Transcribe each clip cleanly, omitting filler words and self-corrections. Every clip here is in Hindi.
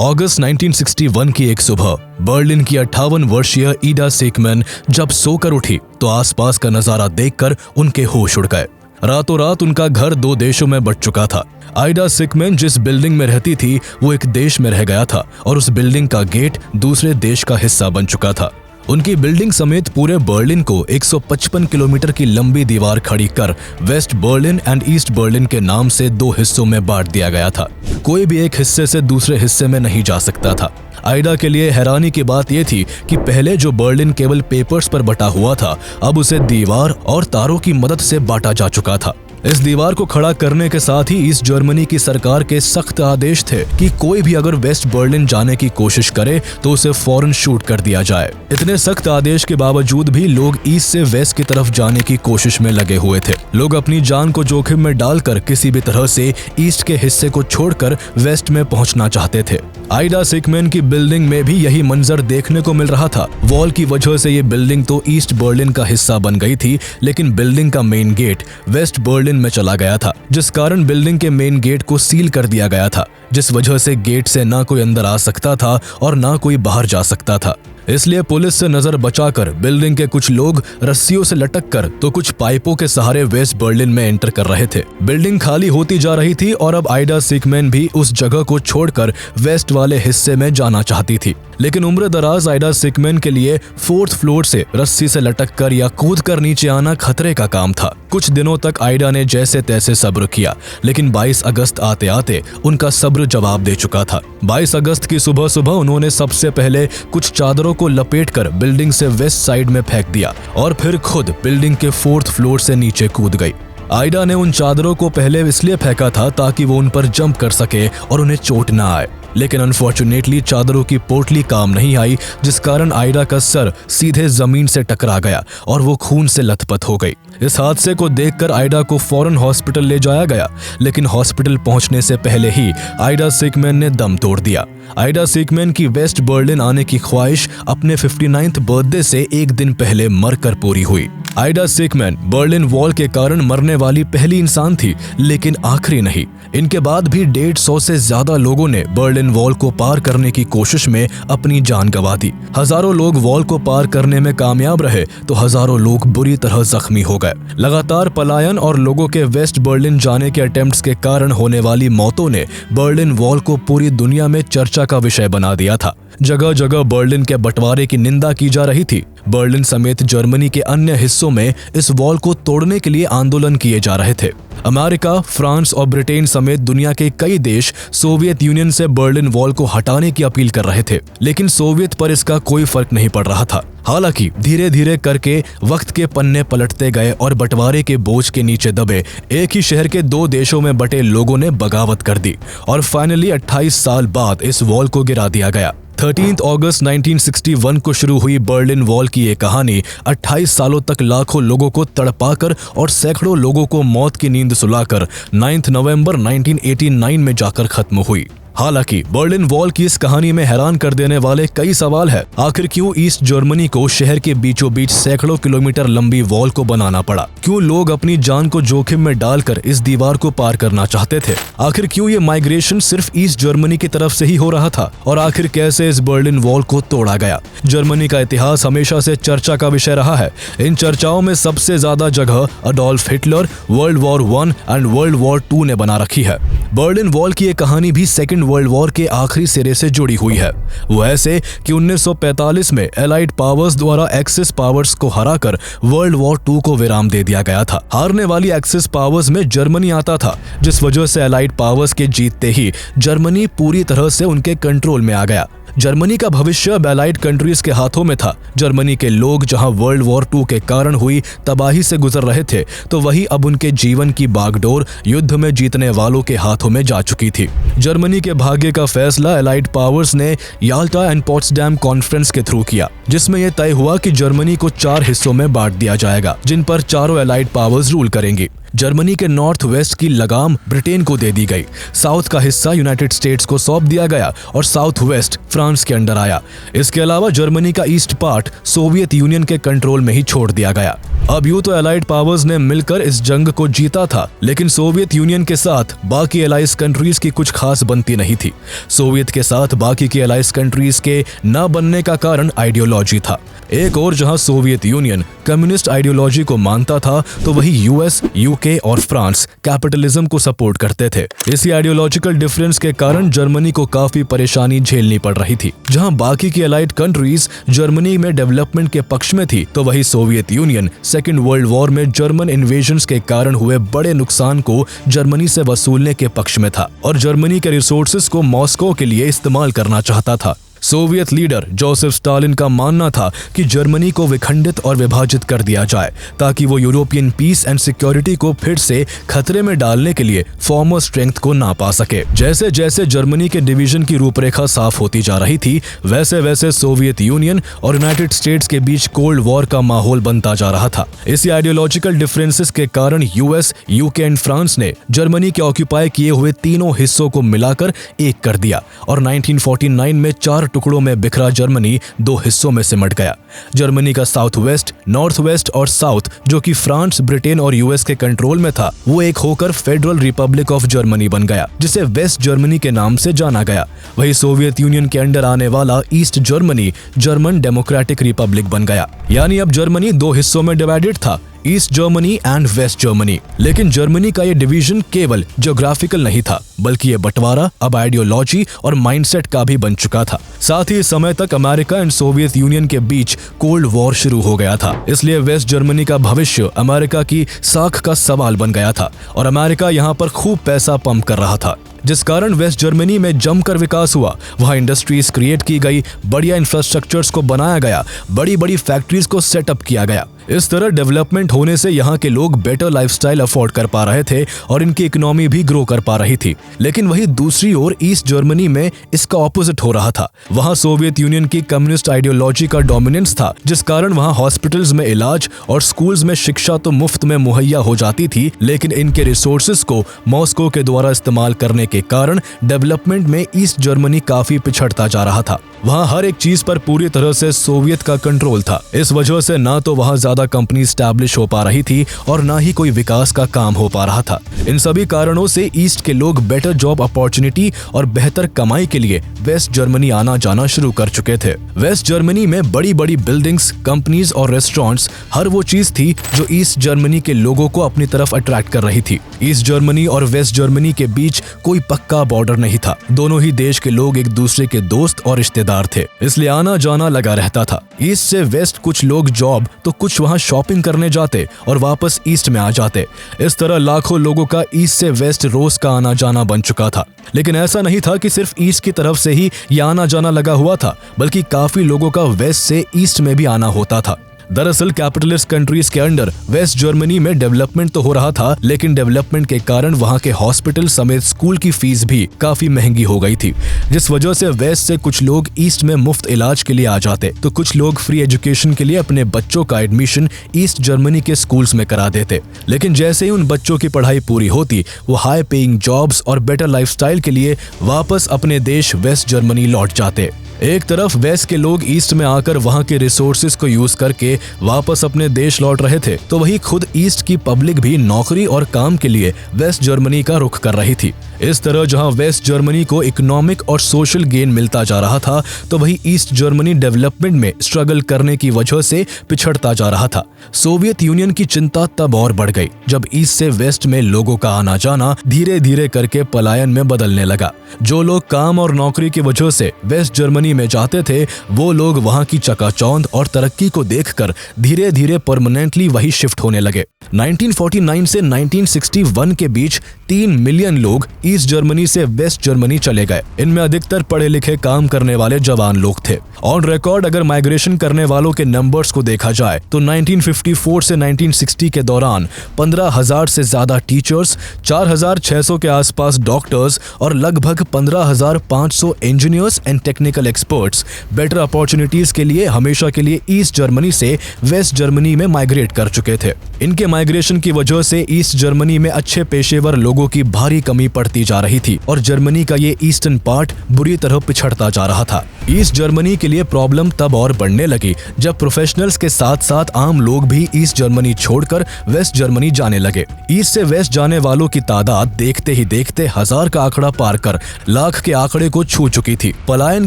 अगस्त 1961 की एक सुबह बर्लिन की 58 वर्षीय ईडा सीकमैन जब सोकर उठी तो आसपास का नजारा देखकर उनके होश उड़ गए। रातों रात उनका घर 2 देशों में बंट चुका था। आइडा सीकमैन जिस बिल्डिंग में रहती थी वो एक देश में रह गया था और उस बिल्डिंग का गेट दूसरे देश का हिस्सा बन चुका था। उनकी बिल्डिंग समेत पूरे बर्लिन को 155 किलोमीटर की लंबी दीवार खड़ी कर west Berlin and east Berlin के नाम से 2 हिस्सों में बांट दिया गया था। कोई भी एक हिस्से से दूसरे हिस्से में नहीं जा सकता था। आइडा के लिए हैरानी की बात यह थी कि पहले जो बर्लिन केवल पेपर्स पर बटा हुआ था, अब उसे दीवार और तारों की मदद से बांटा जा चुका था। इस दीवार को खड़ा करने के साथ ही ईस्ट जर्मनी की सरकार के सख्त आदेश थे कि कोई भी अगर वेस्ट बर्लिन जाने की कोशिश करे तो उसे फौरन शूट कर दिया जाए। इतने सख्त आदेश के बावजूद भी लोग ईस्ट से वेस्ट की तरफ जाने की कोशिश में लगे हुए थे। लोग अपनी जान को जोखिम में डालकर किसी भी तरह से ईस्ट के हिस्से को छोड़कर वेस्ट में पहुंचना चाहते थे। आइडा सीकमैन की बिल्डिंग में भी यही मंजर देखने को मिल रहा था। वॉल की वजह से ये बिल्डिंग तो ईस्ट बर्लिन का हिस्सा बन गई थी, लेकिन बिल्डिंग का मेन गेट वेस्ट बर्लिन में चला गया था, जिस कारण बिल्डिंग के मेन गेट को सील कर दिया गया था, जिस वजह से गेट से ना कोई अंदर आ सकता था और ना कोई बाहर जा सकता था। इसलिए पुलिस से नजर बचाकर बिल्डिंग के कुछ लोग रस्सियों से लटक कर तो कुछ पाइपों के सहारे वेस्ट बर्लिन में एंटर कर रहे थे। बिल्डिंग खाली होती जा रही थी और अब आइडा सीकमैन भी उस जगह को छोड़कर वेस्ट वाले हिस्से में जाना चाहती थी। लेकिन उम्र दराज आइडा सीकमैन के लिए 4th फ्लोर से रस्सी से लटक कर या कूद कर नीचे आना खतरे का काम था। कुछ दिनों तक आइडा ने जैसे तैसे सब्र किया, लेकिन 22 अगस्त आते आते उनका सब्र जवाब दे चुका था। 22 अगस्त की सुबह सुबह उन्होंने सबसे पहले कुछ चादरों को लपेटकर बिल्डिंग से वेस्ट साइड में फेंक दिया और फिर खुद बिल्डिंग के 4th फ्लोर से नीचे कूद गई। आइडा ने उन चादरों को पहले इसलिए फेंका था ताकि वो उन पर जंप कर सके और उन्हें चोट ना आए, लेकिन अनफॉर्चुनेटली चादरों की पोटली काम नहीं आई, जिस कारण आइडा का सर सीधे जमीन से टकरा गया और वो खून से लथपथ हो गई। इस हादसे को देखकर आइडा को फौरन हॉस्पिटल ले जाया गया, लेकिन हॉस्पिटल पहुंचने से पहले ही आइडा सीकमैन ने दम तोड़ दिया। आइडा सीकमैन की वेस्ट बर्लिन आने की ख्वाहिश अपने 59th बर्थडे से एक दिन पहले मरकर पूरी हुई। आइडा सीकमैन बर्लिन वॉल के कारण मरने वाली पहली इंसान थी, लेकिन आखिरी नहीं। इनके बाद भी 150 से ज्यादा लोगों ने बर्लिन वॉल को पार करने की कोशिश में अपनी जान गंवा दी। हजारों लोग वॉल को पार करने में कामयाब रहे तो हजारों लोग बुरी तरह जख्मी हो गए। लगातार पलायन और लोगों के वेस्ट बर्लिन जाने के अटेम्प्ट्स के कारण होने वाली मौतों ने बर्लिन वॉल को पूरी दुनिया में चर्चा का विषय बना दिया था। जगह जगह बर्लिन के बंटवारे की निंदा की जा रही थी। बर्लिन समेत जर्मनी के अन्य हिस्सों में इस वॉल को तोड़ने के लिए आंदोलन किए जा रहे थे। अमेरिका, फ्रांस और ब्रिटेन समेत दुनिया के कई देश सोवियत यूनियन से बर्लिन वॉल को हटाने की अपील कर रहे थे, लेकिन सोवियत पर इसका कोई फर्क नहीं पड़ रहा था। हालांकि धीरे धीरे करके वक्त के पन्ने पलटते गए और बंटवारे के बोझ के नीचे दबे एक ही शहर के 2 देशों में बटे लोगों ने बगावत कर दी और फाइनली 28 साल बाद इस वॉल को गिरा दिया गया। 13 अगस्त 1961 को शुरू हुई बर्लिन वॉल की ये कहानी 28 सालों तक लाखों लोगों को तड़पाकर और सैकड़ों लोगों को मौत की नींद सुलाकर 9 नवंबर 1989 में जाकर खत्म हुई। हालांकि बर्लिन वॉल की इस कहानी में हैरान कर देने वाले कई सवाल है। आखिर क्यों ईस्ट जर्मनी को शहर के बीचों बीच सैकड़ों किलोमीटर लंबी वॉल को बनाना पड़ा? क्यों लोग अपनी जान को जोखिम में डालकर इस दीवार को पार करना चाहते थे? आखिर क्यों ये माइग्रेशन सिर्फ ईस्ट जर्मनी की तरफ से ही हो रहा था? और आखिर कैसे इस बर्लिन वॉल को तोड़ा गया? जर्मनी का इतिहास हमेशा से चर्चा का विषय रहा है। इन चर्चाओं में सबसे ज्यादा जगह Adolf Hitler, world war 1 and world war 2 ने बना रखी है। बर्लिन वॉल की ये कहानी भी सेकेंड वर्ल्ड वॉर के आखिरी सिरे से जुड़ी हुई है। वो ऐसे कि 1945 में एलाइड पावर्स द्वारा एक्सिस पावर्स को हराकर वर्ल्ड वॉर 2 को विराम दे दिया गया था। हारने वाली एक्सिस पावर्स में जर्मनी आता था, जिस वजह से एलाइड पावर्स के जीतते ही जर्मनी पूरी तरह से उनके कंट्रोल में आ गया। जर्मनी का भविष्य अब एलाइड कंट्रीज के हाथों में था। जर्मनी के लोग जहां वर्ल्ड वॉर 2 के कारण हुई तबाही से गुजर रहे थे, तो वही अब उनके जीवन की बागडोर युद्ध में जीतने वालों के हाथों में जा चुकी थी। जर्मनी के भाग्य का फैसला एलाइड पावर्स ने याल्टा एंड पोट्सडैम कॉन्फ्रेंस के थ्रू किया, जिसमें यह तय हुआ कि जर्मनी को 4 हिस्सों में बांट दिया जाएगा, जिन पर चारों एलाइड पावर्स रूल करेंगी। जर्मनी के नॉर्थ वेस्ट की लगाम ब्रिटेन को दे दी गई, साउथ का हिस्सा यूनाइटेड स्टेट्स को सौंप दिया गया और साउथ वेस्ट फ्रांस के अंडर आया। इसके अलावा जर्मनी का ईस्ट पार्ट सोवियत यूनियन के कंट्रोल में ही छोड़ दिया गया। अब यूं तो एलाइड पावर्स ने मिलकर इस जंग को जीता था, लेकिन सोवियत यूनियन के साथ बाकी एलाइज कंट्रीज की कुछ खास बनती नहीं थी। सोवियत के साथ बाकी की एलाइज कंट्रीज के न बनने का कारण आइडियोलॉजी था। एक और जहां सोवियत यूनियन कम्युनिस्ट आइडियोलॉजी को मानता था, तो वही यूएस, यूके और फ्रांस कैपिटलिज्म को सपोर्ट करते थे। इसी आइडियोलॉजिकल डिफरेंस के कारण जर्मनी को काफी परेशानी झेलनी पड़ रही थी। जहां बाकी की एलाइड कंट्रीज जर्मनी में डेवलपमेंट के पक्ष में थी, तो वही Soviet union second world war में जर्मन इन्वेजन्स के कारण हुए बड़े नुकसान को जर्मनी से वसूलने के पक्ष में था और जर्मनी के रिसोर्सेज को मॉस्को के लिए इस्तेमाल करना चाहता था। सोवियत लीडर जोसेफ स्टालिन का मानना था कि जर्मनी को विखंडित और विभाजित कर दिया जाए ताकि वो यूरोपियन पीस एंड सिक्योरिटी को फिर से खतरे में डालने के लिए फॉर्मर स्ट्रेंथ को ना पा सके। जैसे जैसे जर्मनी के डिवीजन की रूपरेखा साफ होती जा रही थी, वैसे वैसे सोवियत यूनियन और यूनाइटेड स्टेट्स के बीच कोल्ड वॉर का माहौल बनता जा रहा था। इसी आइडियोलॉजिकल डिफरेंसेस के कारण यूएस, यूके एंड फ्रांस ने जर्मनी के ऑक्यूपाई किए हुए तीनों हिस्सों को मिलाकर एक कर दिया और 1949 में 4 टुकड़ों में बिखरा जर्मनी 2 हिस्सों में सिमट गया। जर्मनी का साउथ वेस्ट, नॉर्थ वेस्ट और साउथ, जो कि फ्रांस, ब्रिटेन और यूएस के कंट्रोल में था, वो एक होकर फेडरल रिपब्लिक ऑफ जर्मनी बन गया, जिसे वेस्ट जर्मनी के नाम से जाना गया। वही सोवियत यूनियन के अंडर आने वाला east Germany German democratic Republic बन गया। यानी अब जर्मनी 2 हिस्सों में डिवाइडेड था, east Germany and west Germany. लेकिन जर्मनी का ये डिवीजन केवल ज्योग्राफिकल नहीं था, बल्कि ये बंटवारा अब आइडियोलॉजी और माइंडसेट का भी बन चुका था। साथ ही इस समय तक अमेरिका एंड सोवियत यूनियन के बीच कोल्ड वॉर शुरू हो गया था। इसलिए वेस्ट जर्मनी का भविष्य अमेरिका की साख का सवाल बन गया था और अमेरिका यहाँ पर खूब पैसा पंप कर रहा था, जिस कारण वेस्ट जर्मनी में जमकर विकास हुआ। वहाँ इंडस्ट्रीज क्रिएट की गई, बढ़िया इंफ्रास्ट्रक्चर्स को बनाया गया, बड़ी बड़ी फैक्ट्रीज को सेटअप किया गया। इस तरह डेवलपमेंट होने से यहाँ के लोग बेटर लाइफस्टाइल अफोर्ड कर पा रहे थे और इनकी इकोनॉमी भी ग्रो कर पा रही थी। लेकिन वही दूसरी ओर ईस्ट जर्मनी में इसका ऑपोजिट हो रहा था। वहाँ सोवियत यूनियन की कम्युनिस्ट आइडियोलॉजी का डोमिनेंस था, जिस कारण वहाँ हॉस्पिटल्स में इलाज और स्कूल्स में शिक्षा तो मुफ्त में मुहैया हो जाती थी, लेकिन इनके रिसोर्सेज को मॉस्को के द्वारा इस्तेमाल करने के कारण डेवलपमेंट में ईस्ट जर्मनी काफी पिछड़ता जा रहा था। वहाँ हर एक चीज पर पूरी तरह से सोवियत का कंट्रोल था। इस वजह से ना तो वहाँ ज्यादा कंपनी स्टैब्लिश हो पा रही थी और ना ही कोई विकास का काम हो पा रहा था। इन सभी कारणों से ईस्ट के लोग बेटर जॉब अपॉर्चुनिटी और बेहतर कमाई के लिए वेस्ट जर्मनी आना जाना शुरू कर चुके थे। वेस्ट जर्मनी में बड़ी बड़ी बिल्डिंग्स, कंपनीज और रेस्टोरेंट्स, हर वो चीज थी जो ईस्ट जर्मनी के लोगों को अपनी तरफ अट्रैक्ट कर रही थी। ईस्ट जर्मनी और वेस्ट जर्मनी के बीच कोई पक्का बॉर्डर नहीं था। दोनों ही देश के लोग एक दूसरे के दोस्त और रिश्तेदार थे, इसलिए आना जाना लगा रहता था। ईस्ट से वेस्ट कुछ लोग जॉब तो कुछ वहाँ शॉपिंग करने जाते और वापस ईस्ट में आ जाते। इस तरह लाखों लोगों का ईस्ट से वेस्ट रोज का आना जाना बन चुका था। लेकिन ऐसा नहीं था कि सिर्फ ईस्ट की तरफ से ही ये आना जाना लगा हुआ था, बल्कि काफी लोगों का वेस्ट से ईस्ट में भी आना होता था। दरअसल कैपिटलिस्ट कंट्रीज के अंडर वेस्ट जर्मनी में डेवलपमेंट तो हो रहा था, लेकिन डेवलपमेंट के कारण वहां के हॉस्पिटल समेत स्कूल की फीस भी काफी महंगी हो गई थी, जिस वजह से वेस्ट से कुछ लोग ईस्ट में मुफ्त इलाज के लिए आ जाते, तो कुछ लोग फ्री एजुकेशन के लिए अपने बच्चों का एडमिशन ईस्ट जर्मनी के स्कूल्स में करा देते। लेकिन जैसे ही उन बच्चों की पढ़ाई पूरी होती, वो हाई पेइंग जॉब्स और बेटर लाइफस्टाइल के लिए वापस अपने देश वेस्ट जर्मनी लौट जाते। एक तरफ वेस्ट के लोग ईस्ट में आकर वहां के रिसोर्सेज को यूज करके वापस अपने देश लौट रहे थे, तो वही खुद ईस्ट की पब्लिक भी नौकरी और काम के लिए वेस्ट जर्मनी का रुख कर रही थी। इस तरह जहां वेस्ट जर्मनी को इकोनॉमिक और सोशल गेन मिलता जा रहा था, तो वही ईस्ट जर्मनी डेवलपमेंट में स्ट्रगल करने की वजह से पिछड़ता जा रहा था। सोवियत यूनियन की चिंता तब और बढ़ गई जब ईस्ट से वेस्ट में लोगों का आना जाना धीरे धीरे करके पलायन में बदलने लगा। जो लोग काम और नौकरी की वजह से वेस्ट जर्मनी में जाते थे, वो लोग वहां की चकाचौंध और तरक्की को देखकर धीरे धीरे परमानेंटली वही शिफ्ट होने लगे। 1949 से 1961 के बीच 3 मिलियन लोग ईस्ट जर्मनी से वेस्ट जर्मनी चले गए। इनमें अधिकतर पढ़े लिखे काम करने वाले जवान लोग थे। ऑन रिकॉर्ड अगर माइग्रेशन करने वालों के नंबर्स को देखा जाए तो 1954 से 1960 के दौरान 15,000 से ज्यादा टीचर्स, 4,600 के आसपास डॉक्टर्स और लगभग 15,500 engineers and technical experts better opportunities के लिए हमेशा के लिए ईस्ट जर्मनी से वेस्ट जर्मनी में माइग्रेट कर चुके थे। इनके माइग्रेशन की वजह से ईस्ट जर्मनी में अच्छे पेशेवर लोगों की भारी कमी पड़ती होती जा रही थी और जर्मनी का ये ईस्टर्न पार्ट बुरी तरह पिछड़ता जा रहा था। ईस्ट जर्मनी के लिए प्रॉब्लम तब और बढ़ने लगी जब प्रोफेशनल्स के साथ साथ आम लोग भी ईस्ट जर्मनी छोड़कर वेस्ट जर्मनी जाने लगे। ईस्ट से वेस्ट जाने वालों की तादाद देखते ही देखते 1000 का आंकड़ा पार कर लाख के आंकड़े को छू चुकी थी। पलायन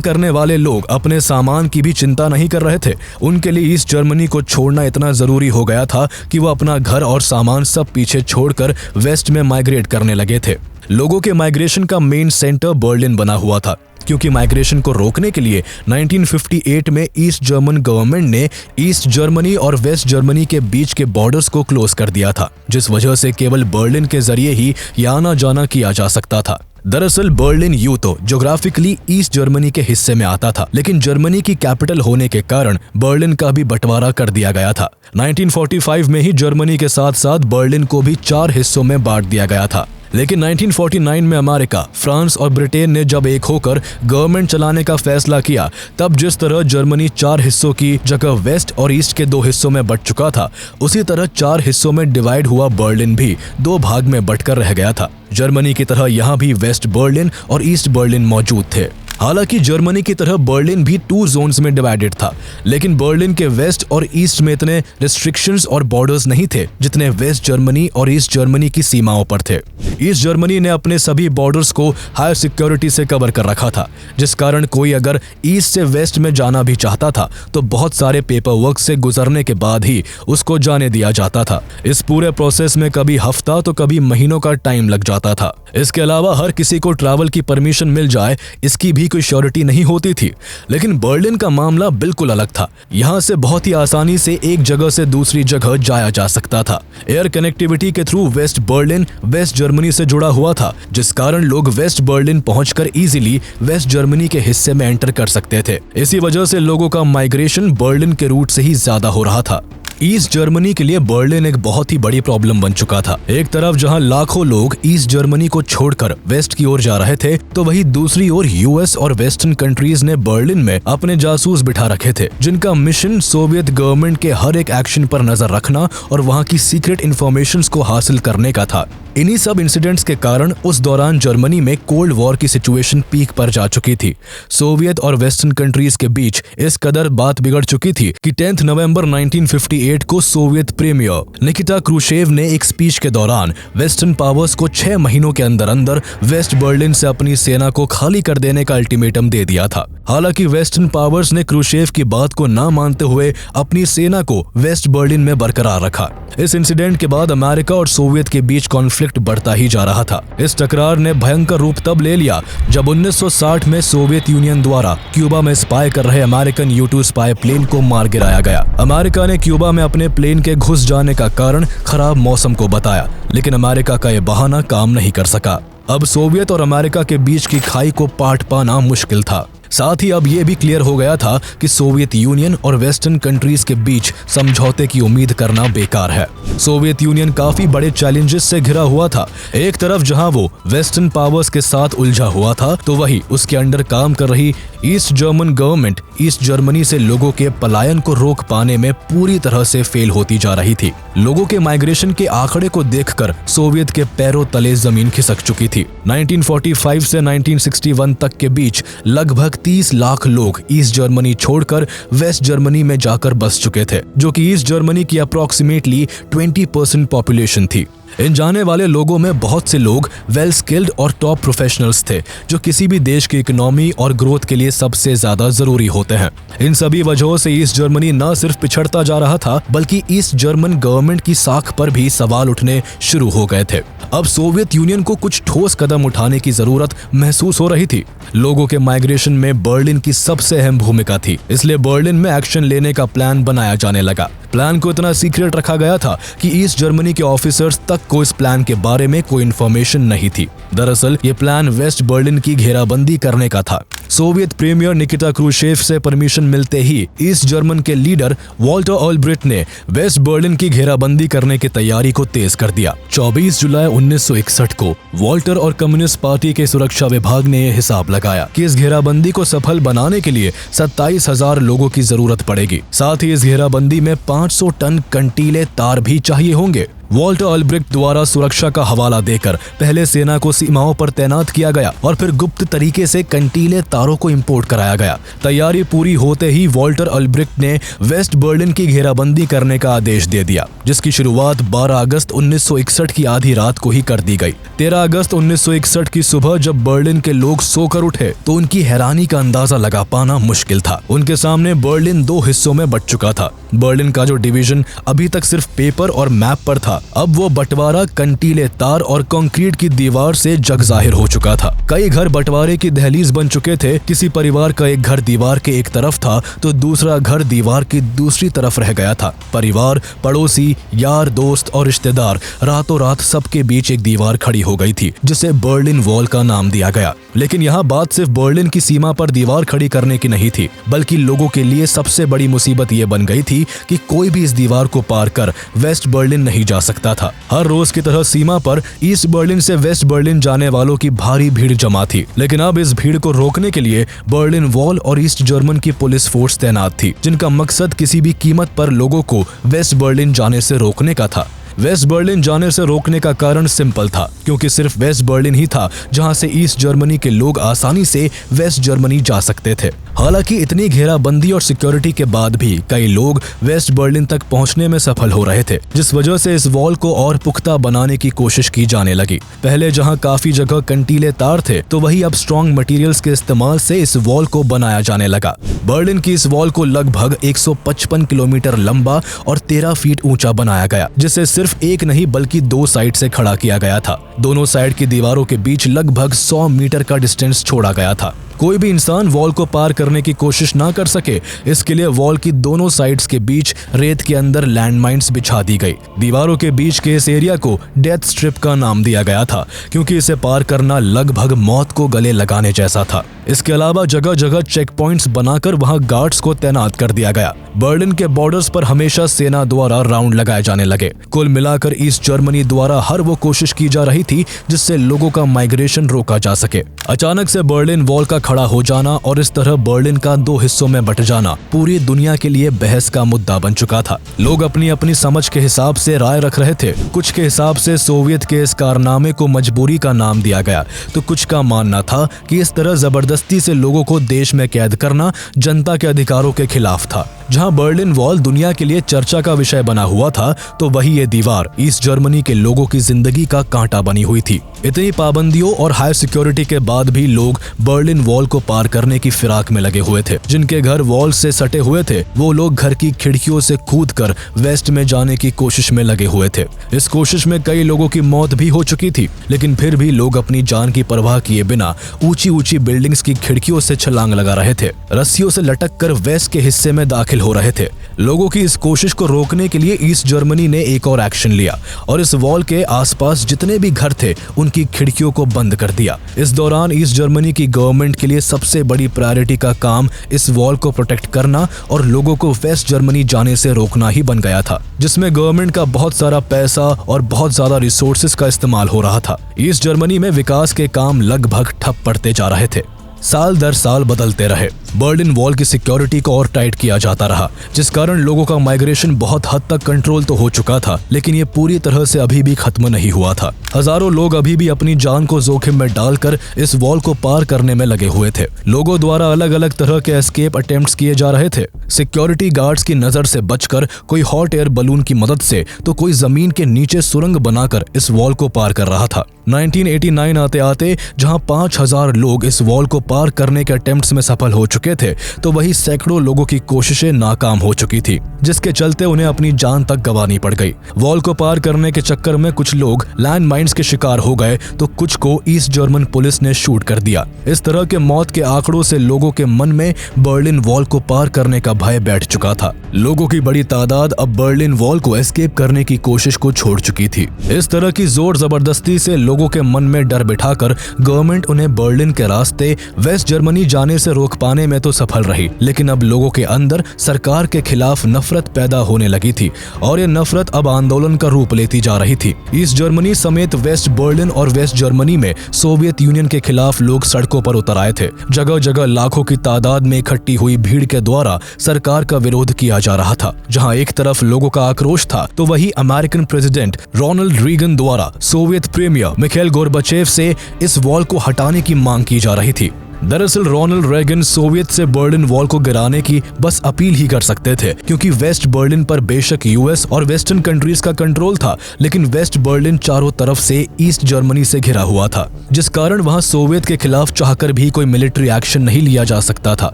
करने वाले लोग अपने सामान की भी चिंता नहीं कर रहे थे। उनके लिए ईस्ट जर्मनी को छोड़ना इतना जरूरी हो गया था कि वो अपना घर और सामान सब पीछे छोड़कर वेस्ट में माइग्रेट करने लगे थे। लोगों के माइग्रेशन का मेन सेंटर बर्लिन बना हुआ था, क्योंकि माइग्रेशन को रोकने के लिए 1958 में ईस्ट जर्मन गवर्नमेंट ने ईस्ट जर्मनी और वेस्ट जर्मनी के बीच के बॉर्डर्स को क्लोज कर दिया था, जिस वजह से केवल बर्लिन के जरिए ही आना जाना किया जा सकता था। दरअसल बर्लिन यूं तो ज्योग्राफिकली ईस्ट जर्मनी के हिस्से में आता था, लेकिन जर्मनी की कैपिटल होने के कारण बर्लिन का भी बंटवारा कर दिया गया था। 1945 में ही जर्मनी के साथ साथ बर्लिन को भी 4 हिस्सों में बांट दिया गया था। लेकिन 1949 में अमेरिका, फ्रांस और ब्रिटेन ने जब एक होकर गवर्नमेंट चलाने का फैसला किया, तब जिस तरह जर्मनी 4 हिस्सों की जगह वेस्ट और ईस्ट के 2 हिस्सों में बंट चुका था, उसी तरह 4 हिस्सों में डिवाइड हुआ बर्लिन भी 2 भाग में बंटकर रह गया था। जर्मनी की तरह यहाँ भी वेस्ट बर्लिन और ईस्ट बर्लिन मौजूद थे। हालांकि जर्मनी की तरह बर्लिन भी 2 जोन्स में डिवाइडेड था, लेकिन बर्लिन के वेस्ट और ईस्ट में इतने रिस्ट्रिक्शंस और बॉर्डर्स नहीं थे जितने वेस्ट जर्मनी और ईस्ट जर्मनी की सीमाओं पर थे। ईस्ट जर्मनी ने अपने सभी बॉर्डर्स को हाई सिक्योरिटी से कवर कर रखा था, जिस कारण कोई अगर ईस्ट से वेस्ट में जाना भी चाहता था तो बहुत सारे पेपर वर्क से गुजरने के बाद ही उसको जाने दिया जाता था। इस पूरे प्रोसेस में कभी हफ्ता तो कभी महीनों का टाइम लग जाता था। इसके अलावा हर किसी को ट्रैवल की परमिशन मिल जाए, इसकी भी कोई श्योरिटी नहीं होती थी। लेकिन बर्लिन का मामला बिल्कुल अलग था। यहाँ से बहुत ही आसानी से एक जगह से दूसरी जगह जाया जा सकता था। एयर कनेक्टिविटी के through west Berlin west Germany से जुड़ा हुआ था, जिस कारण लोग वेस्ट बर्लिन पहुंचकर इजीली वेस्ट जर्मनी के हिस्से में एंटर कर सकते थे। इसी वजह से लोगों का माइग्रेशन बर्लिन के रूट से ही ज्यादा हो रहा था। ईस्ट जर्मनी के लिए बर्लिन एक बहुत ही बड़ी प्रॉब्लम बन चुका था। एक तरफ जहां लाखों लोग ईस्ट जर्मनी को छोड़कर वेस्ट की ओर जा रहे थे, तो वहीं दूसरी ओर यूएस और वेस्टर्न कंट्रीज ने बर्लिन में अपने जासूस बिठा रखे थे, जिनका मिशन सोवियत गवर्नमेंट के हर एक एक्शन पर नजर रखना और वहां की सीक्रेट इंफॉर्मेशंस को हासिल करने का था। इन्हीं सब इंसिडेंट्स के कारण उस दौरान जर्मनी में कोल्ड वॉर की सिचुएशन पीक पर जा चुकी थी। सोवियत और वेस्टर्न कंट्रीज के बीच इस कदर बात बिगड़ चुकी थी कि 10 नवंबर 1958 को सोवियत प्रीमियर निकिता क्रूशेव ने एक स्पीच के दौरान वेस्टर्न पावर्स को 6 महीनों के अंदर अंदर वेस्ट बर्लिन से अपनी सेना को खाली कर देने का अल्टीमेटम दे दिया था। हालांकि वेस्टर्न पावर्स ने क्रूशेव की बात को ना मानते हुए अपनी सेना को वेस्ट बर्लिन में बरकरार रखा। इस इंसिडेंट के बाद अमेरिका और सोवियत के बीच कॉन्फ्लिक्ट बढ़ता ही जा रहा था। इस टकरार ने भयंकर रूप तब ले लिया जब 1960 में सोवियत यूनियन द्वारा क्यूबा में स्पाई कर रहे अमेरिकन U-2 स्पाई प्लेन को मार गिराया गया। अमेरिका ने क्यूबा में अपने प्लेन के घुस जाने का कारण खराब मौसम को बताया, लेकिन अमेरिका का यह बहाना काम नहीं कर सका। अब सोवियत और अमेरिका के बीच की खाई को पाट पाना मुश्किल था। साथ ही अब यह भी क्लियर हो गया था कि सोवियत यूनियन और वेस्टर्न कंट्रीज के बीच समझौते की उम्मीद करना बेकार है। सोवियत यूनियन काफी बड़े चैलेंजेस से घिरा हुआ था। एक तरफ जहां वो वेस्टर्न पावर्स के साथ उलझा हुआ था, तो वहीं उसके अंडर काम कर रही east German government east Germany से लोगों के पलायन को रोक पाने में पूरी तरह से फेल होती जा रही थी। लोगों के माइग्रेशन के आंकड़े को देखकर सोवियत के पैरों तले जमीन खिसक चुकी थी। 1945 से 1961 तक के बीच लगभग 30 लाख लोग ईस्ट जर्मनी छोड़कर वेस्ट जर्मनी में जाकर बस चुके थे, जो कि ईस्ट जर्मनी की अप्रोक्सीमेटली 20% पॉपुलेशन थी। इन जाने वाले लोगों में बहुत से लोग वेल स्किल्ड और टॉप प्रोफेशनल्स थे, जो किसी भी देश की इकोनॉमी और ग्रोथ के लिए सबसे ज्यादा जरूरी होते हैं। इन सभी वजहों से ईस्ट जर्मनी न सिर्फ पिछड़ता जा रहा था, बल्कि ईस्ट जर्मन गवर्नमेंट की साख पर भी सवाल उठने शुरू हो गए थे। अब सोवियत यूनियन को कुछ ठोस कदम उठाने की जरूरत महसूस हो रही थी। लोगों के माइग्रेशन में बर्लिन की सबसे अहम भूमिका थी, इसलिए बर्लिन में एक्शन लेने का प्लान बनाया जाने लगा। प्लान को इतना सीक्रेट रखा गया था कि ईस्ट जर्मनी के ऑफिसर्स तक को इस प्लान के बारे में कोई इन्फॉर्मेशन नहीं थी। दरअसल ये प्लान वेस्ट बर्लिन की घेराबंदी करने का था। सोवियत प्रीमियर निकिता क्रूशेव से परमिशन मिलते ही ईस्ट जर्मन के लीडर वॉल्टर ऑल्ब्रिट ने वेस्ट बर्लिन की घेराबंदी करने की तैयारी को तेज कर दिया। 24 जुलाई 1961 को वॉल्टर और कम्युनिस्ट पार्टी के सुरक्षा विभाग ने यह हिसाब लगाया कि इस घेराबंदी को सफल बनाने के लिए 27,000 लोगों की जरूरत पड़ेगी। साथ ही इस घेराबंदी में 500 टन कंटीले तार भी चाहिए होंगे। वॉल्टर अल्ब्रेक्ट द्वारा सुरक्षा का हवाला देकर पहले सेना को सीमाओं पर तैनात किया गया और फिर गुप्त तरीके से कंटीले तारों को इंपोर्ट कराया गया। तैयारी पूरी होते ही वॉल्टर अल्ब्रेक्ट ने वेस्ट बर्लिन की घेराबंदी करने का आदेश दे दिया, जिसकी शुरुआत 12 अगस्त 1961 की आधी रात को ही कर दी गई। 13 अगस्त 1961 की सुबह जब बर्लिन के लोग सोकर उठे तो उनकी हैरानी का अंदाजा लगा पाना मुश्किल था। उनके सामने बर्लिन 2 हिस्सों में बंट चुका था। बर्लिन का जो डिवीजन अभी तक सिर्फ पेपर और मैप पर था, अब वो बंटवारा कंटीले तार और कंक्रीट की दीवार से जग जाहिर हो चुका था। कई घर बंटवारे की दहलीज बन चुके थे। किसी परिवार का एक घर दीवार के एक तरफ था तो दूसरा घर दीवार की दूसरी तरफ रह गया था। परिवार, पड़ोसी, यार, दोस्त और रिश्तेदार रातों रात सबके बीच एक दीवार खड़ी हो गई थी, जिसे बर्लिन वॉल का नाम दिया गया। लेकिन यहाँ बात सिर्फ बर्लिन की सीमा पर दीवार खड़ी करने की नहीं थी, बल्कि लोगों के लिए सबसे बड़ी मुसीबत ये बन गई थी कि कोई भी इस दीवार को पार कर वेस्ट बर्लिन नहीं जा सकता था। हर रोज की तरह सीमा पर ईस्ट बर्लिन से वेस्ट बर्लिन जाने वालों की भारी भीड़ जमा थी। लेकिन अब इस भीड़ को रोकने के लिए बर्लिन वॉल और ईस्ट जर्मन की पुलिस फोर्स तैनात थी, जिनका मकसद किसी भी कीमत पर लोगों को वेस्ट बर्लिन जाने से रोकने का था। वेस्ट बर्लिन जाने से रोकने का कारण सिंपल था, क्योंकि सिर्फ वेस्ट बर्लिन ही था जहां से ईस्ट जर्मनी के लोग आसानी से वेस्ट जर्मनी जा सकते थे। हालांकि इतनी घेराबंदी और सिक्योरिटी के बाद भी कई लोग वेस्ट बर्लिन तक पहुंचने में सफल हो रहे थे, जिस वजह से इस वॉल को और पुख्ता बनाने की कोशिश की जाने लगी। पहले जहां काफी जगह कंटीले तार थे, तो वही अब स्ट्रॉन्ग मटेरियल्स के इस्तेमाल से इस वॉल को बनाया जाने लगा। बर्लिन की इस वॉल को लगभग 155 किलोमीटर लंबा और 13 फीट ऊंचा बनाया गया, जिसे सिर्फ एक नहीं बल्कि 2 साइड से खड़ा किया गया था। दोनों साइड की दीवारों के बीच लगभग 100 मीटर का डिस्टेंस छोड़ा गया था। कोई भी इंसान वॉल को पार करने की कोशिश ना कर सके, इसके लिए वॉल की दोनों साइड्स के बीच रेत के अंदर लैंडमाइंस बिछा दी गई। दीवारों के बीच के इस एरिया को डेथ स्ट्रिप का नाम दिया गया था, क्योंकि इसे पार करना लगभग मौत को गले लगाने जैसा था। इसके अलावा जगह जगह चेक पॉइंट्स बनाकर वहां गार्ड्स को तैनात कर दिया गया। बर्लिन के बॉर्डर्स पर हमेशा सेना द्वारा राउंड लगाए जाने लगे। कुल मिलाकर ईस्ट जर्मनी द्वारा हर वो कोशिश की जा रही थी जिससे लोगों का माइग्रेशन रोका जा सके। अचानक से बर्लिन वॉल का खड़ा हो जाना और इस तरह बर्लिन का 2 हिस्सों में बंट जाना पूरी दुनिया के लिए बहस का मुद्दा बन चुका था। लोग अपनी अपनी समझ के हिसाब से राय रख रहे थे। कुछ के हिसाब से सोवियत के इस कारनामे को मजबूरी का नाम दिया गया, तो कुछ का मानना था कि इस तरह जबरदस्ती से लोगों को देश में कैद करना जनता के अधिकारों के खिलाफ था। जहां बर्लिन वॉल दुनिया के लिए चर्चा का विषय बना हुआ था, तो वही ये दीवार ईस्ट जर्मनी के लोगों की जिंदगी का कांटा बनी हुई थी। इतनी पाबंदियों और हाई सिक्योरिटी के बाद भी लोग बर्लिन वॉल को पार करने की फिराक में लगे हुए थे। जिनके घर वॉल से सटे हुए थे, वो लोग घर की खिड़कियों से कूदकर वेस्ट में जाने की कोशिश में लगे हुए थे। इस कोशिश में कई लोगों की मौत भी हो चुकी थी, लेकिन फिर भी लोग अपनी जान की परवाह किए बिना ऊंची ऊंची बिल्डिंग्स की खिड़कियों से छलांग लगा रहे थे। रस्सियों से लटक कर वेस्ट के हिस्से में दाखिल हो रहे थे। लोगों की इस कोशिश को रोकने के लिए ईस्ट जर्मनी ने एक और एक्शन लिया और इस वॉल के आसपास जितने भी घर थे उनकी खिड़कियों को बंद कर दिया। इस दौरान ईस्ट जर्मनी की गवर्नमेंट के लिए सबसे बड़ी प्रायोरिटी का काम इस वॉल को प्रोटेक्ट करना और लोगों को वेस्ट जर्मनी जाने से रोकना ही बन गया था, जिसमें गवर्नमेंट का बहुत सारा पैसा और बहुत ज्यादा रिसोर्सेज का इस्तेमाल हो रहा था। ईस्ट जर्मनी में विकास के काम लगभग ठप पड़ते जा रहे थे। साल दर साल बदलते रहे। बर्लिन वॉल की सिक्योरिटी को और टाइट किया जाता रहा, जिस कारण लोगों का माइग्रेशन बहुत हद तक कंट्रोल तो हो चुका था, लेकिन ये पूरी तरह से अभी भी खत्म नहीं हुआ था। हजारों लोग अभी भी अपनी जान को जोखिम में डालकर इस वॉल को पार करने में लगे हुए थे। लोगों द्वारा अलग अलग तरह के एस्केप अटेम्प्ट्स किए जा रहे थे। सिक्योरिटी गार्ड्स की नजर से बचकर, कोई हॉट एयर बलून की मदद से, तो कोई जमीन के नीचे सुरंग बनाकर इस वॉल को पार कर रहा था। 1989 आते आते जहां 5000 लोग इस वॉल को पार करने के अटेम्प्ट्स में सफल हो चुके थे, तो वही सैकड़ों लोगों की कोशिशें नाकाम हो चुकी थी, जिसके चलते उन्हें अपनी जान तक गंवानी पड़ गई। वॉल को पार करने के चक्कर में कुछ लोग लैंड माइन्स के शिकार हो गए, तो कुछ को ईस्ट जर्मन पुलिस ने शूट कर दिया। इस तरह के मौत के आंकड़ों से लोगों के मन में बर्लिन वॉल को पार करने का भय बैठ चुका था। लोगों की बड़ी तादाद अब बर्लिन वॉल को एस्केप करने की कोशिश को छोड़ चुकी थी। इस तरह की जोर जबरदस्ती से लोगों के मन में डर बिठाकर गवर्नमेंट उन्हें बर्लिन के रास्ते वेस्ट जर्मनी जाने से रोक पाने में तो सफल रही, लेकिन अब लोगों के अंदर सरकार के खिलाफ नफरत पैदा होने लगी थी और ये नफरत अब आंदोलन का रूप लेती जा रही थी। ईस्ट जर्मनी समेत वेस्ट बर्लिन और वेस्ट जर्मनी में सोवियत यूनियन के खिलाफ लोग सड़कों पर उतर आए थे। जगह जगह लाखों की तादाद में इकट्ठी हुई भीड़ के द्वारा सरकार का विरोध किया जा रहा था। जहां एक तरफ लोगों का आक्रोश था तो वहीं अमेरिकन प्रेसिडेंट रोनाल्ड रीगन द्वारा सोवियत प्रीमियर मिखाइल गोर्बाचेव से इस वॉल को हटाने की मांग की जा रही थी। दरअसल रोनाल्ड रेगन सोवियत से बर्लिन वॉल को गिराने की बस अपील ही कर सकते थे, क्योंकि वेस्ट बर्लिन पर बेशक यूएस और वेस्टर्न कंट्रीज का कंट्रोल था, लेकिन वेस्ट बर्लिन चारों तरफ से ईस्ट जर्मनी से घिरा हुआ था, जिस कारण वहां सोवियत के खिलाफ चाहकर भी कोई मिलिट्री एक्शन नहीं लिया जा सकता था।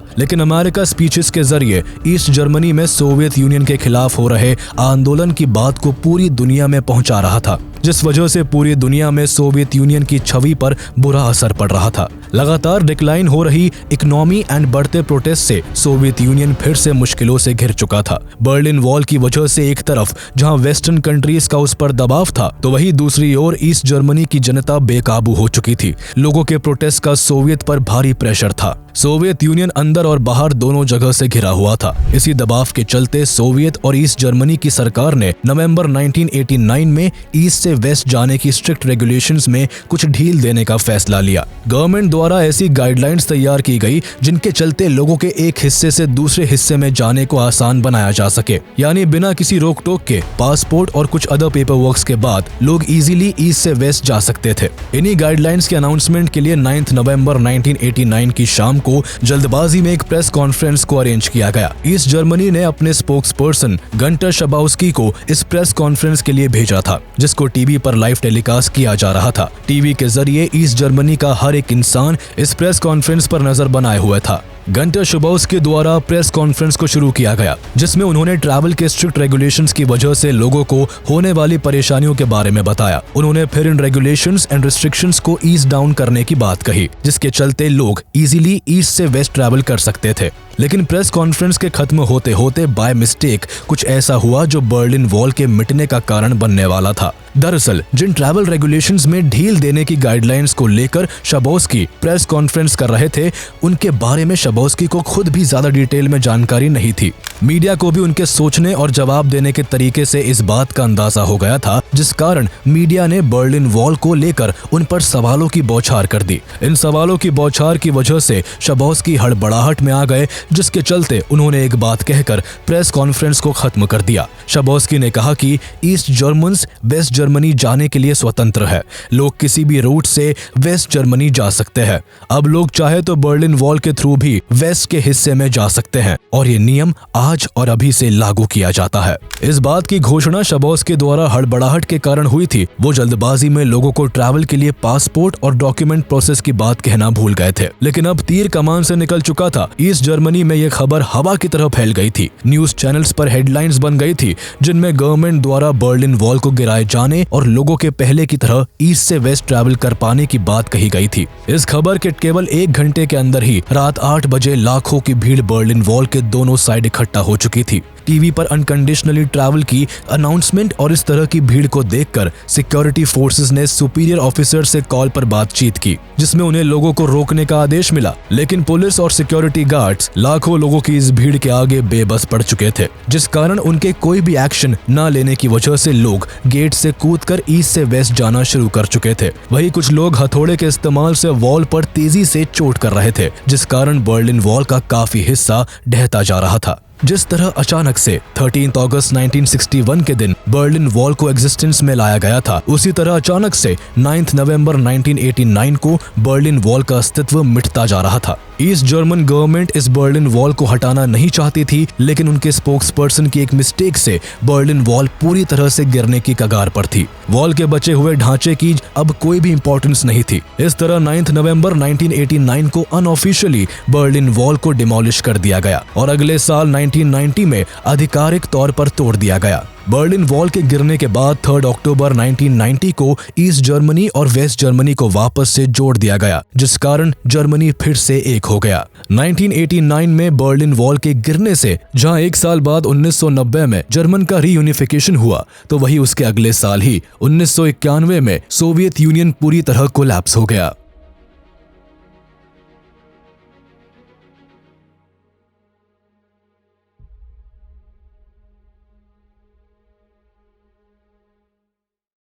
लेकिन अमेरिका स्पीचेस के जरिए ईस्ट जर्मनी में सोवियत यूनियन के खिलाफ हो रहे आंदोलन की बात को पूरी दुनिया में पहुंचा रहा था, जिस वजह से पूरी दुनिया में सोवियत यूनियन की छवि पर बुरा असर पड़ रहा था। लगातार डिक्लाइन हो रही इकोनॉमी एंड बढ़ते प्रोटेस्ट से सोवियत यूनियन फिर से मुश्किलों से घिर चुका था। बर्लिन वॉल की वजह से एक तरफ जहां वेस्टर्न कंट्रीज का उस पर दबाव था, तो वहीं दूसरी ओर ईस्ट जर्मनी की जनता बेकाबू हो चुकी थी। लोगों के प्रोटेस्ट का सोवियत पर भारी प्रेशर था। सोवियत यूनियन अंदर और बाहर दोनों जगह से घिरा हुआ था। इसी दबाव के चलते सोवियत और ईस्ट जर्मनी की सरकार ने नवंबर 1989 में ईस्ट से वेस्ट जाने की स्ट्रिक्ट रेगुलेशंस में कुछ ढील देने का फैसला लिया। गवर्नमेंट द्वारा ऐसी गाइडलाइंस तैयार की गई जिनके चलते लोगों के एक हिस्से से दूसरे हिस्से में जाने को आसान बनाया जा सके, यानी बिना किसी रोक टोक के पासपोर्ट और कुछ अदर पेपर वर्क्स के बाद लोग इजीली ईस्ट से वेस्ट जा सकते थे। इन्हीं गाइडलाइंस के अनाउंसमेंट के लिए 9 नवंबर 1989 की शाम को जल्दबाजी में एक प्रेस कॉन्फ्रेंस को अरेंज किया गया। ईस्ट जर्मनी ने अपने स्पोक्स पर्सन गंटर शबाउस्की को इस प्रेस कॉन्फ्रेंस के लिए भेजा था, जिसको टीवी पर लाइव टेलीकास्ट किया जा रहा था। टीवी के जरिए ईस्ट जर्मनी का हर एक इंसान इस प्रेस कॉन्फ्रेंस पर नजर बनाए हुए था। गंटर शबाउस्की द्वारा प्रेस कॉन्फ्रेंस को शुरू किया गया, जिसमें उन्होंने ट्रैवल के स्ट्रिक्ट रेगुलेशंस की वजह से लोगों को होने वाली परेशानियों के बारे में बताया। उन्होंने फिर इन रेगुलेशंस एंड रिस्ट्रिक्शंस को ईज डाउन करने की बात कही, जिसके चलते लोग इजीली ईस्ट से वेस्ट ट्रैवल कर सकते थे। लेकिन प्रेस कॉन्फ्रेंस के खत्म होते होते बाय मिस्टेक कुछ ऐसा हुआ जो बर्लिन वॉल के मिटने का कारण बनने वाला था। दरअसल जिन ट्रैवल रेगुलेशंस में ढील देने की गाइडलाइंस को लेकर शबाउस्की प्रेस कॉन्फ्रेंस कर रहे थे, उनके बारे में शबाउस्की को खुद भी ज्यादा डिटेल में जानकारी नहीं थी। मीडिया को भी उनके सोचने और जवाब देने के तरीके से इस बात का अंदाजा हो गया था, जिस कारण मीडिया ने बर्लिन वॉल को लेकर उन पर सवालों की बौछार कर दी। इन सवालों की बौछार की वजह से शबाउस्की हड़बड़ाहट में आ गए, जिसके चलते उन्होंने एक बात कहकर प्रेस कॉन्फ्रेंस को खत्म कर दिया। शबाउस्की ने कहा कि ईस्ट जर्मन्स वेस्ट जर्मनी जाने के लिए स्वतंत्र है। लोग किसी भी रूट से वेस्ट जर्मनी जा सकते हैं। अब लोग चाहे तो बर्लिन वॉल के थ्रू भी वेस्ट के हिस्से में जा सकते हैं और ये नियम आज और अभी से लागू किया जाता है। इस बात की घोषणा शबाउस्की द्वारा हड़बड़ाहट के कारण हुई थी। वो जल्दबाजी में लोगों को ट्रैवल के लिए पासपोर्ट और डॉक्यूमेंट प्रोसेस की बात कहना भूल गए थे। लेकिन अब तीर कमान से निकल चुका था। ईस्ट जर्मनी में ये खबर हवा की तरह फैल गई थी। न्यूज चैनल्स पर हेडलाइंस बन गई थी, जिनमें गवर्नमेंट द्वारा बर्लिन वॉल को गिराए जाने और लोगों के पहले की तरह ईस्ट से वेस्ट ट्रैवल कर पाने की बात कही गई थी। इस खबर के केवल 1 घंटे के अंदर ही रात 8 बजे लाखों की भीड़ बर्लिन वॉल के दोनों साइड इकट्ठा हो चुकी थी। टीवी पर अनकंडीशनली ट्रैवल की अनाउंसमेंट और इस तरह की भीड़ को देखकर सिक्योरिटी फोर्सेस ने सुपीरियर ऑफिसर से कॉल पर बातचीत की, जिसमें उन्हें लोगों को रोकने का आदेश मिला। लेकिन पुलिस और सिक्योरिटी गार्ड्स लाखों लोगों की इस भीड़ के आगे बेबस पड़ चुके थे, जिस कारण उनके कोई भी एक्शन न लेने की वजह से लोग गेट से कूदकर ईस्ट से वेस्ट जाना शुरू कर चुके थे। वहीं कुछ लोग हथौड़े के इस्तेमाल से वॉल पर तेजी से चोट कर रहे थे, जिस कारण बर्लिन वॉल का काफी हिस्सा ढहता जा रहा था। जिस तरह अचानक से 13 अगस्त 1961 के दिन बर्लिन वॉल को एग्जिस्टेंस में लाया गया था, उसी तरह अचानक से 9 नवंबर 1989 को बर्लिन वॉल का अस्तित्व मिटता जा रहा था। ईस्ट जर्मन गवर्नमेंट इस बर्लिन वॉल को हटाना नहीं चाहती थी, लेकिन उनके स्पोक्स पर्सन की एक मिस्टेक से बर्लिन वॉल पूरी तरह से गिरने की कगार पर थी। वॉल के बचे हुए ढांचे की अब कोई भी इंपॉर्टेंस नहीं थी। इस तरह 9 नवंबर 1989 को अनऑफिशियली बर्लिन वॉल को डिमोलिश कर दिया गया और अगले साल 1990 में आधिकारिक तौर पर तोड़ दिया गया। बर्लिन वॉल के गिरने के बाद 3 अक्टूबर 1990 को ईस्ट जर्मनी और वेस्ट जर्मनी को वापस से जोड़ दिया गया, जिस कारण जर्मनी फिर से एक हो गया। 1989 में बर्लिन वॉल के गिरने से जहां 1 साल बाद 1990 में जर्मन का रीयूनिफिकेशन हुआ, तो वही उसके अगले साल ही 1991 में सोवियत यूनियन पूरी तरह कोलैप्स हो गया।